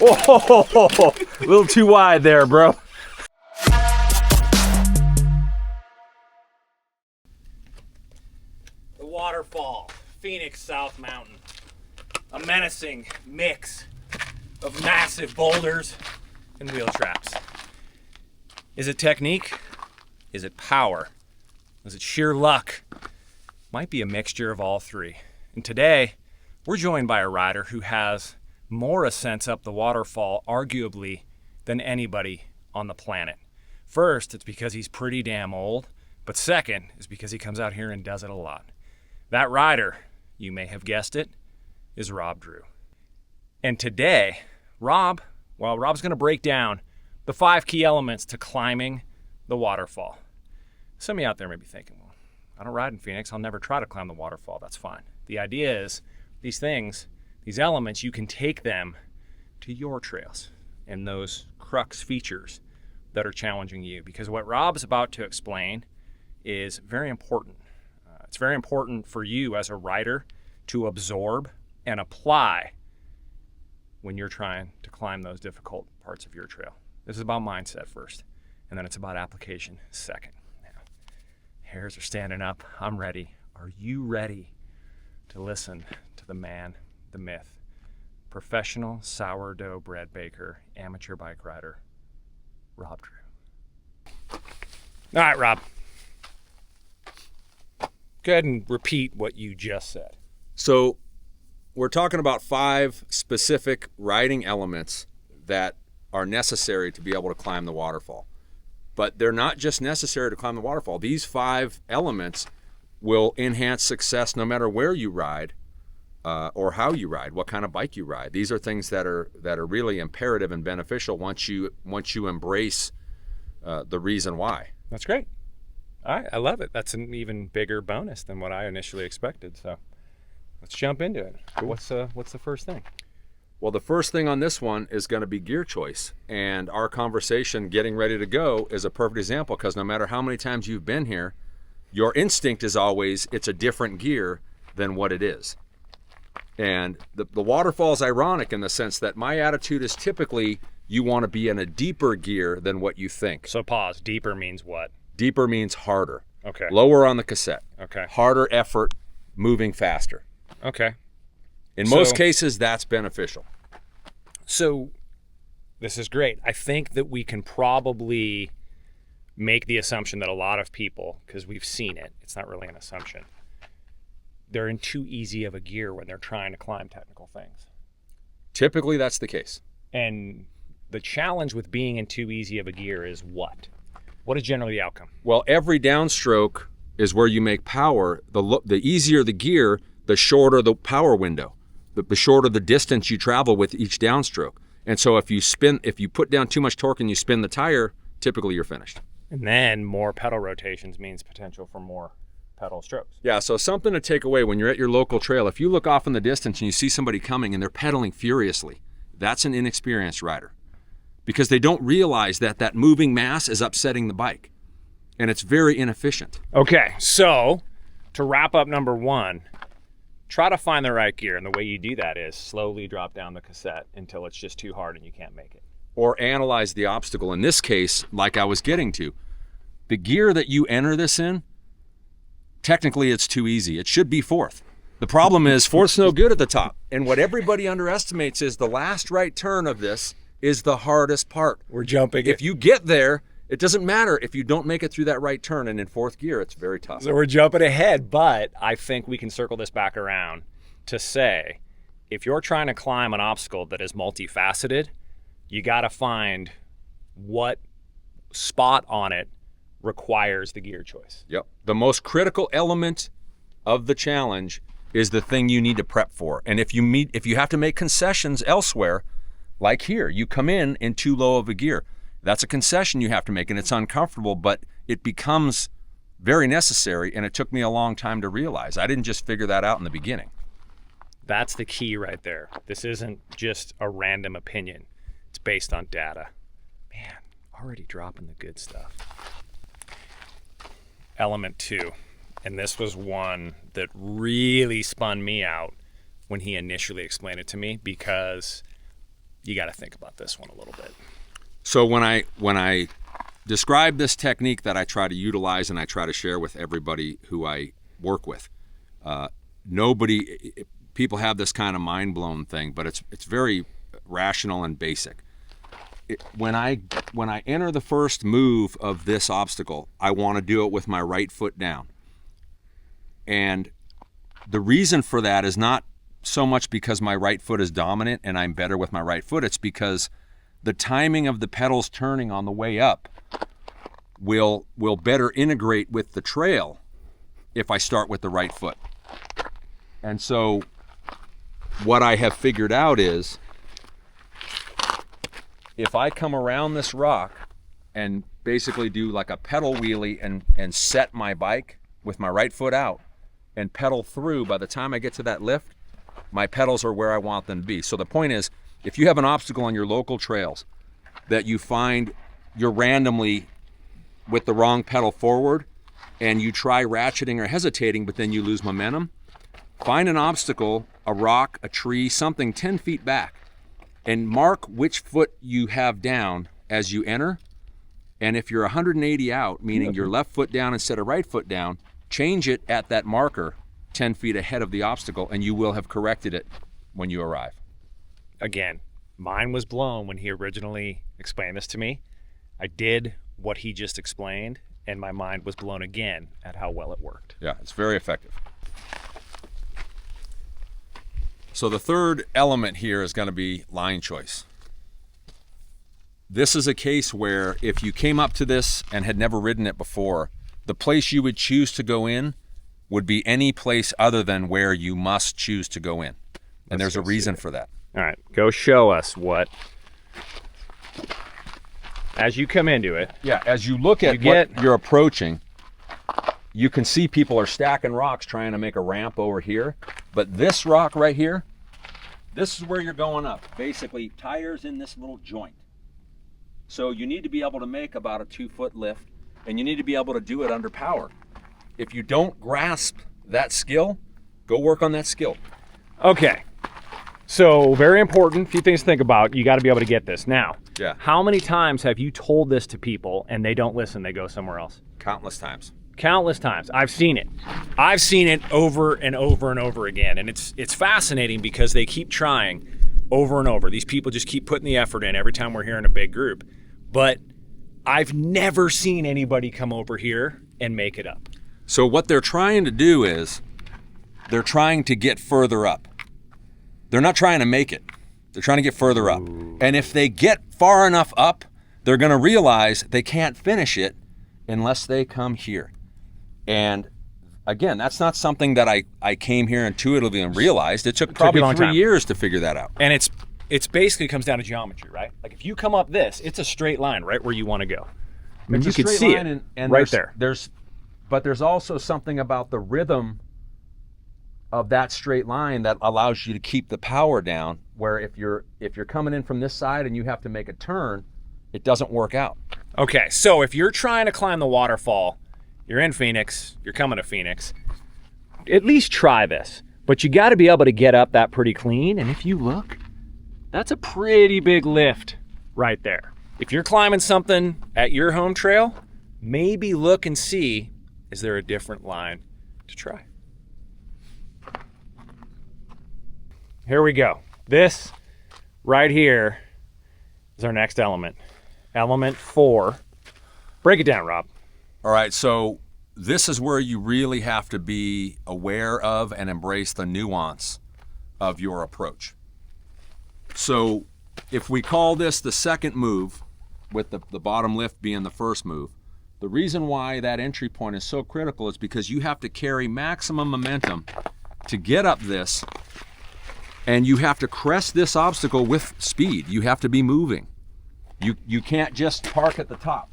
Whoa, a little too wide there, bro. The Waterfall, Phoenix South Mountain. A menacing mix of massive boulders and wheel traps. Is it technique? Is it power? Is it sheer luck? Might be a mixture of all three. And today, we're joined by a rider who has more ascents up the waterfall, arguably, than anybody on the planet. First, it's because he's pretty damn old, but second is because he comes out here and does it a lot. That rider, you may have guessed it, is Rob Drew. And today, Rob's going to break down the 5 key elements to climbing the waterfall. Some of you out there may be thinking, well, I don't ride in Phoenix. I'll never try to climb the waterfall. That's fine. The idea is these things, these elements, you can take them to your trails and those crux features that are challenging you. Because what Rob's about to explain is very important. It's very important for you as a rider to absorb and apply when you're trying to climb those difficult parts of your trail. This is about mindset first, and then it's about application second. Now, hairs are standing up. I'm ready. Are you ready to listen to the man, the myth, professional sourdough bread baker, amateur bike rider, Rob Drew? All right, Rob. Go ahead and repeat what you just said. So we're talking about 5 specific riding elements that are necessary to be able to climb the waterfall. But they're not just necessary to climb the waterfall. These 5 elements will enhance success no matter where you ride or how you ride, what kind of bike you ride. These are things that are really imperative and beneficial once you embrace the reason why. That's great. All right, I love it. That's an even bigger bonus than what I initially expected. So let's jump into it. Cool. What's the first thing? Well, the first thing on this one is going to be gear choice. And our conversation getting ready to go is a perfect example, because no matter how many times you've been here, your instinct is always it's a different gear than what it is. And the waterfall is ironic in the sense that my attitude is typically you want to be in a deeper gear than what you think. So pause. Deeper means what? Deeper means harder. Okay. Lower on the cassette. Okay. Harder effort, moving faster. Okay. In most cases, that's beneficial. So this is great. I think that we can probably make the assumption that a lot of people, because we've seen it, it's not really an assumption, they're in too easy of a gear when they're trying to climb technical things. Typically, that's the case. And the challenge with being in too easy of a gear is what? What is generally the outcome? Well, every downstroke is where you make power. The easier the gear, the shorter the power window, the shorter the distance you travel with each downstroke. And so if you put down too much torque and you spin the tire, typically you're finished. And then more pedal rotations means potential for more pedal strokes. Yeah, so something to take away when you're at your local trail. If you look off in the distance and you see somebody coming and they're pedaling furiously, that's an inexperienced rider, because they don't realize that moving mass is upsetting the bike, and it's very inefficient. Okay, so to wrap up number 1, try to find the right gear, and the way you do that is slowly drop down the cassette until it's just too hard and you can't make it. Or analyze the obstacle. In this case, like I was getting to, the gear that you enter this in, technically it's too easy. It should be 4th. The problem is 4th's no good at the top, and what everybody underestimates is the last right turn of this is the hardest part. We're jumping. If you get there, it doesn't matter if you don't make it through that right turn, and in 4th gear, it's very tough. So we're jumping ahead, but I think we can circle this back around to say, if you're trying to climb an obstacle that is multifaceted, you got to find what spot on it requires the gear choice. Yep. The most critical element of the challenge is the thing you need to prep for. And if you have to make concessions elsewhere, like here, you come in too low of a gear. That's a concession you have to make, and it's uncomfortable, but it becomes very necessary, and it took me a long time to realize. I didn't just figure that out in the beginning. That's the key right there. This isn't just a random opinion. It's based on data. Man, already dropping the good stuff. Element 2, and this was one that really spun me out when he initially explained it to me, because you got to think about this one a little bit. So when I describe this technique that I try to utilize and I try to share with everybody who I work with, people have this kind of mind blown thing, but it's very rational and basic. When I enter the first move of this obstacle, I want to do it with my right foot down. And the reason for that is not so much because my right foot is dominant and I'm better with my right foot. It's because the timing of the pedals turning on the way up will better integrate with the trail if I start with the right foot. And so what I have figured out is if I come around this rock and basically do like a pedal wheelie and set my bike with my right foot out and pedal through, by the time I get to that lift, my pedals are where I want them to be. So the point is, if you have an obstacle on your local trails that you find you're randomly with the wrong pedal forward and you try ratcheting or hesitating, but then you lose momentum, find an obstacle, a rock, a tree, something 10 feet back, and mark which foot you have down as you enter. And if you're 180 out, meaning your left foot down instead of right foot down, change it at that marker 10 feet ahead of the obstacle, and you will have corrected it when you arrive. Again, mine was blown when he originally explained this to me. I did what he just explained, and my mind was blown again at how well it worked. Yeah, it's very effective. So the third element here is going to be line choice. This is a case where if you came up to this and had never ridden it before, the place you would choose to go in would be any place other than where you must choose to go in. And there's a reason for that. All right, go show us what, as you come into it. Yeah, as you look at what you're approaching, you can see people are stacking rocks trying to make a ramp over here. But this rock right here, this is where you're going up. Basically, tires in this little joint. So you need to be able to make about a 2-foot lift, and you need to be able to do it under power. If you don't grasp that skill, go work on that skill. Okay, so very important, few things to think about. You got to be able to get this. Now, how many times have you told this to people and they don't listen, they go somewhere else? Countless times. Countless times. I've seen it. I've seen it over and over and over again, and it's fascinating because they keep trying over and over. These people just keep putting the effort in every time we're here in a big group. But I've never seen anybody come over here and make it up. So what they're trying to do is they're trying to get further up. They're not trying to make it. They're trying to get further up. And if they get far enough up, they're going to realize they can't finish it unless they come here. And again, that's not something that I came here intuitively and realized. It took probably 3 years to figure that out. And it's basically comes down to geometry, right? Like if you come up this, it's a straight line right where you want to go. I mean, you can see it and right there. But there's also something about the rhythm of that straight line that allows you to keep the power down, where if you're coming in from this side and you have to make a turn, it doesn't work out. Okay, so if you're trying to climb the waterfall, you're in Phoenix, you're coming to Phoenix, at least try this. But you got to be able to get up that pretty clean, and if you look, that's a pretty big lift right there. If you're climbing something at your home trail, maybe look and see, is there a different line to try? Here we go. This right here is our next element. Element 4. Break it down, Rob. All right, so this is where you really have to be aware of and embrace the nuance of your approach. So if we call this the second move, with the bottom lift being the first move, the reason why that entry point is so critical is because you have to carry maximum momentum to get up this, and you have to crest this obstacle with speed. You have to be moving. You can't just park at the top.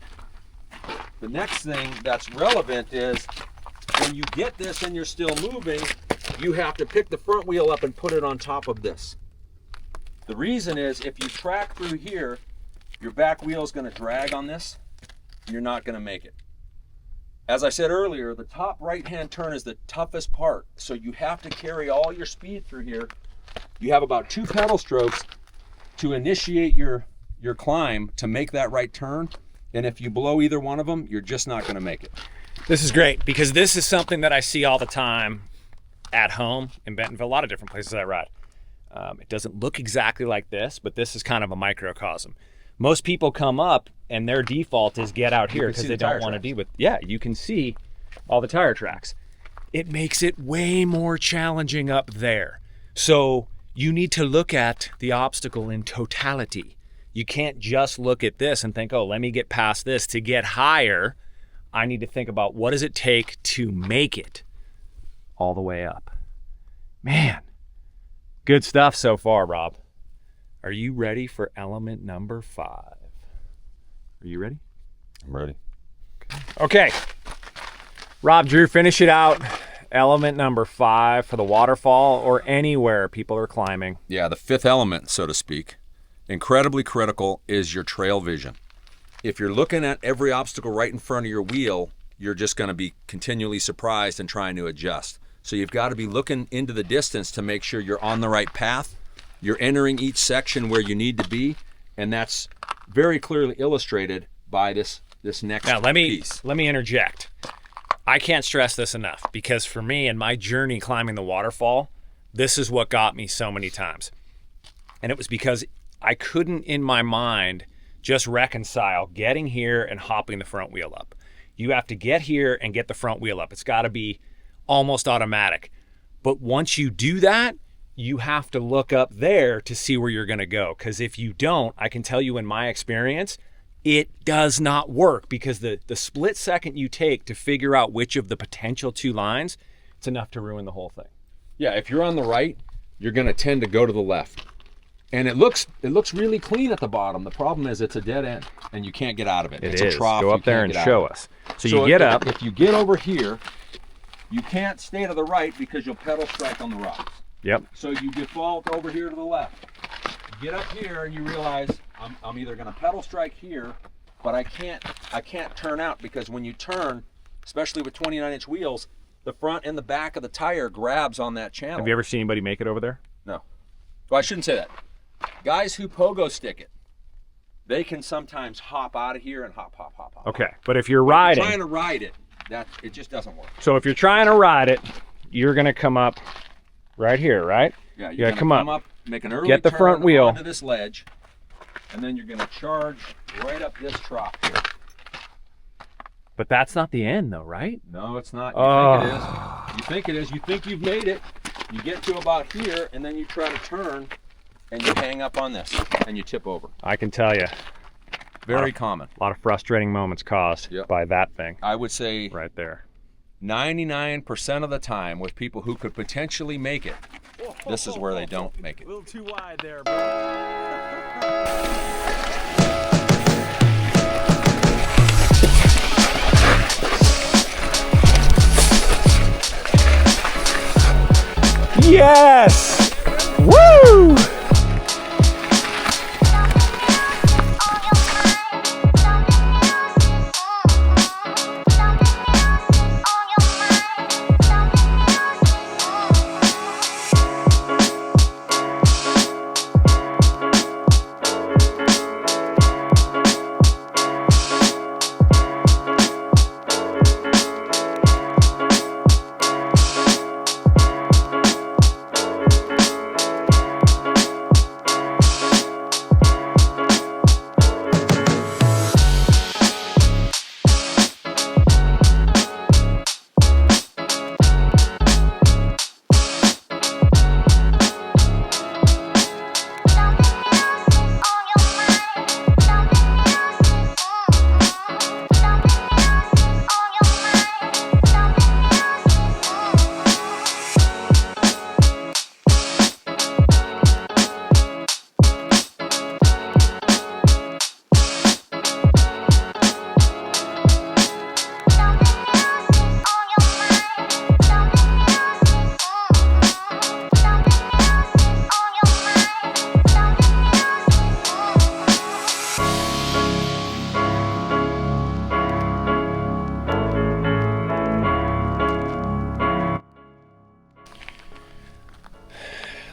The next thing that's relevant is when you get this and you're still moving, you have to pick the front wheel up and put it on top of this. The reason is if you track through here, your back wheel is going to drag on this. You're not going to make it. As I said earlier, the top right-hand turn is the toughest part, so you have to carry all your speed through here. You have about 2 pedal strokes to initiate your climb to make that right turn. And if you blow either one of them, you're just not going to make it. This is great because this is something that I see all the time at home in Bentonville, a lot of different places I ride. It doesn't look exactly like this, but this is kind of a microcosm. Most people come up and their default is get out here because they don't want to deal with, you can see all the tire tracks. It makes it way more challenging up there. So you need to look at the obstacle in totality. You can't just look at this and think, oh, let me get past this. To get higher, I need to think about what does it take to make it all the way up. Man, good stuff so far, Rob. Are you ready for element number 5? Are you ready? I'm ready. Okay. Rob, Drew, finish it out. Element number 5 for the waterfall or anywhere people are climbing. Yeah, the 5th element, so to speak. Incredibly critical is your trail vision. If you're looking at every obstacle right in front of your wheel, you're just going to be continually surprised and trying to adjust. So you've got to be looking into the distance to make sure you're on the right path. You're entering each section where you need to be, and that's very clearly illustrated by this next piece. Let me interject. I can't stress this enough because for me and my journey climbing the waterfall, this is what got me so many times. And it was because I couldn't in my mind just reconcile getting here and hopping the front wheel up. You have to get here and get the front wheel up. It's got to be almost automatic. But once you do that, you have to look up there to see where you're going to go. Because if you don't, I can tell you in my experience, it does not work because the split second you take to figure out which of the potential 2 lines, it's enough to ruin the whole thing. Yeah, if you're on the right, you're going to tend to go to the left. And it looks really clean at the bottom. The problem is it's a dead end and you can't get out of it. It's a trough. Go up there and show us. So you get up. If you get over here, you can't stay to the right because you'll pedal strike on the rocks. Yep. So you default over here to the left. You get up here and you realize I'm either going to pedal strike here, but I can't turn out because when you turn, especially with 29-inch wheels, the front and the back of the tire grabs on that channel. Have you ever seen anybody make it over there? No. Well, I shouldn't say that. Guys who pogo stick it, they can sometimes hop out of here and hop. Okay, but if you're riding, trying to ride it, it just doesn't work. So if you're trying to ride it, you're gonna come up right here, right? Yeah, you're gonna come up, make an early get the turn front wheel onto this ledge, and then you're gonna charge right up this trough here. But that's not the end, though, right? No, it's not. You think it is. You think it is. You think you've made it. You get to about here, and then you try to turn. And you hang up on this, and you tip over. I can tell you. Very common. A lot of frustrating moments caused by that thing. I would say right there. 99% of the time with people who could potentially make it, this is where they don't make it. A little too wide there, bro. Yes! Woo!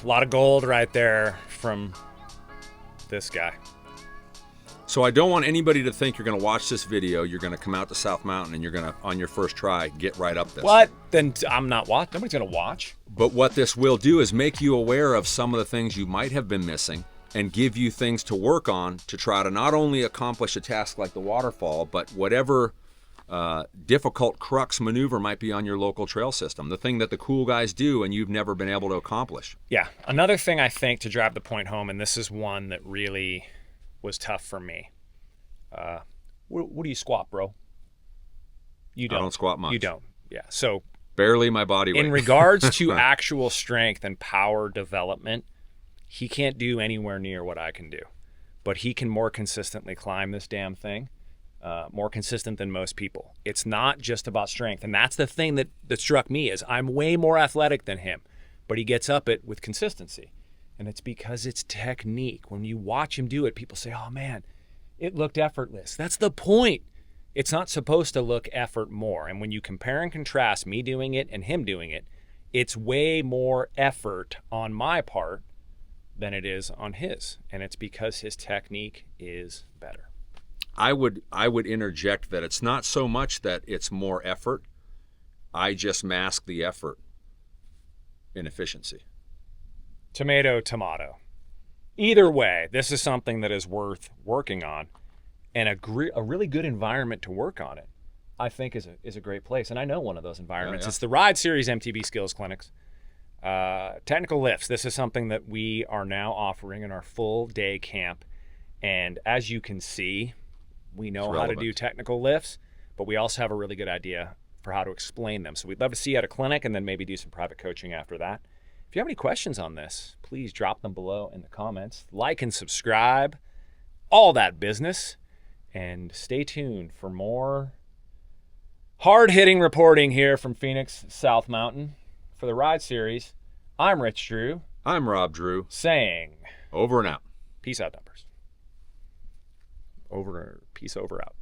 A lot of gold right there from this guy. So I don't want anybody to think you're going to watch this video, you're going to come out to South Mountain, and you're going to, on your first try, get right up this. What? Then I'm not watching. Nobody's going to watch. But what this will do is make you aware of some of the things you might have been missing and give you things to work on to try to not only accomplish a task like the waterfall, but whatever difficult crux maneuver might be on your local trail system, the thing that the cool guys do and you've never been able to accomplish. Yeah. Another thing I think to drive the point home, and this is one that really was tough for me. What do you squat, bro? You don't. I don't squat much. You don't. Yeah. So barely my body weight. in regards to actual strength and power development, he can't do anywhere near what I can do, but he can more consistently climb this damn thing, more consistent than most people. It's not just about strength. And that's the thing that struck me is I'm way more athletic than him, but he gets up it with consistency. And it's because it's technique. When you watch him do it, people say, oh man, it looked effortless. That's the point. It's not supposed to look effort more. And when you compare and contrast me doing it and him doing it, it's way more effort on my part than it is on his. And it's because his technique is better. I would interject that it's not so much that it's more effort. I just mask the effort in efficiency. Tomato, tomato. Either way, this is something that is worth working on, and a really good environment to work on it, I think, is a great place. And I know one of those environments. Yeah. It's the Ride Series MTB Skills Clinics. Technical lifts. This is something that we are now offering in our full day camp. And as you can see, we know how to do technical lifts, but we also have a really good idea for how to explain them. So we'd love to see you at a clinic and then maybe do some private coaching after that. If you have any questions on this, please drop them below in the comments. Like and subscribe, all that business. And stay tuned for more hard-hitting reporting here from Phoenix South Mountain. For the Ride Series, I'm Rich Drew. I'm Rob Drew. Saying, Over and out. peace out, numbers. Peace over out.